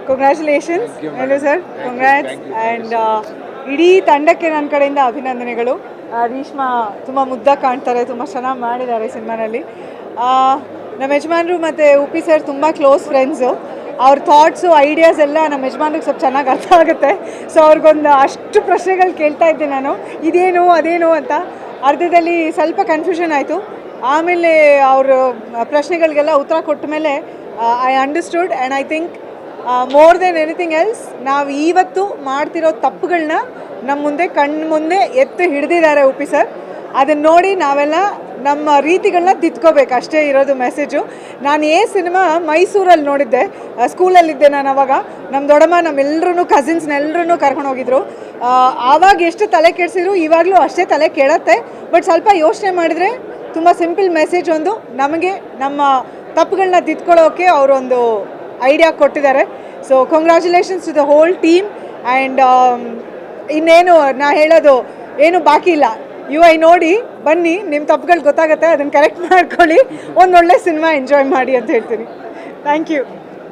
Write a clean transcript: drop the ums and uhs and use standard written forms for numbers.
Congratulations hello sir, congrats. And ಇಡೀ ತಂಡಕ್ಕೆ ನನ್ನ ಕಡೆಯಿಂದ ಅಭಿನಂದನೆಗಳು. ರೀಶ್ಮಾ ತುಂಬ ಮುದ್ದಾಗಿ ಕಾಣ್ತಾರೆ, ತುಂಬ ಚೆನ್ನಾಗಿ ಮಾಡಿದ್ದಾರೆ ಸಿನಿಮಾನಲ್ಲಿ. ನಮ್ಮ ಯಜಮಾನರು ಮತ್ತು ಉಪ್ಪಿ ಸರ್ ತುಂಬ ಕ್ಲೋಸ್ ಫ್ರೆಂಡ್ಸು. ಅವ್ರ ಥಾಟ್ಸು ಐಡಿಯಾಸ್ ಎಲ್ಲ ನಮ್ಮ ಯಜಮಾನ್ರಿಗೆ ಸ್ವಲ್ಪ ಚೆನ್ನಾಗಿ ಅರ್ಥ ಆಗುತ್ತೆ. ಸೊ ಅವ್ರಿಗೊಂದು ಅಷ್ಟು ಪ್ರಶ್ನೆಗಳು ಕೇಳ್ತಾ ಇದ್ದೆ ನಾನು, ಇದೇನು ಅದೇನು ಅಂತ. ಅರ್ಧದಲ್ಲಿ ಸ್ವಲ್ಪ ಕನ್ಫ್ಯೂಷನ್ ಆಯಿತು. ಆಮೇಲೆ ಅವರು ಪ್ರಶ್ನೆಗಳಿಗೆಲ್ಲ ಉತ್ತರ ಕೊಟ್ಟ ಮೇಲೆ I understood. And I think more than anything else, ನಾವು ಇವತ್ತು ಮಾಡ್ತಿರೋ ತಪ್ಪುಗಳನ್ನ ನಮ್ಮ ಮುಂದೆ ಕಣ್ಣು ಮುಂದೆ ಎತ್ತು ಹಿಡಿದಿದ್ದಾರೆ ಉಪ್ಪಿ ಸರ್. ಅದನ್ನು ನೋಡಿ ನಾವೆಲ್ಲ ನಮ್ಮ ರೀತಿಗಳನ್ನ ತಿದ್ಕೋಬೇಕು, ಅಷ್ಟೇ ಇರೋದು ಮೆಸೇಜು. ನಾನು ಸಿನಿಮಾ ಮೈಸೂರಲ್ಲಿ ನೋಡಿದ್ದೆ, ಸ್ಕೂಲಲ್ಲಿದ್ದೆ ನಾನು ಅವಾಗ. ನಮ್ಮ ದೊಡ್ಡಮ್ಮ ನಮ್ಮೆಲ್ಲರೂ ಕಸಿನ್ಸ್ನೆಲ್ಲರೂ ಕರ್ಕೊಂಡು ಹೋಗಿದ್ರು. ಆವಾಗ ಎಷ್ಟು ತಲೆ ಕೆಡಿಸಿದ್ರು ಇವಾಗಲೂ ಅಷ್ಟೇ ತಲೆ ಕೆಡತ್ತೆ. ಬಟ್ ಸ್ವಲ್ಪ ಯೋಚನೆ ಮಾಡಿದರೆ ತುಂಬ ಸಿಂಪಲ್ ಮೆಸೇಜ್ ಒಂದು ನಮಗೆ ನಮ್ಮ ತಪ್ಪುಗಳನ್ನ ತಿದ್ಕೊಳ್ಳೋಕ್ಕೆ ಅವರೊಂದು ಐಡಿಯಾ ಕೊಟ್ಟಿದ್ದಾರೆ. So congratulations to the whole team. And ಇನ್ನೇನು ನಾ ಹೇಳೋದು ಏನು ಬಾಕಿ ಇಲ್ಲ. ನೋಡಿ ಬನ್ನಿ, ನಿಮ್ಮ ತಪ್ಪುಗಳು ಗೊತ್ತಾಗುತ್ತೆ, ಅದನ್ನು ಕರೆಕ್ಟ್ ಮಾಡ್ಕೊಳ್ಳಿ, ಒಂದೊಳ್ಳೆ ಸಿನಿಮಾ ಎಂಜಾಯ್ ಮಾಡಿ ಅಂತ ಹೇಳ್ತೀನಿ. Thank you.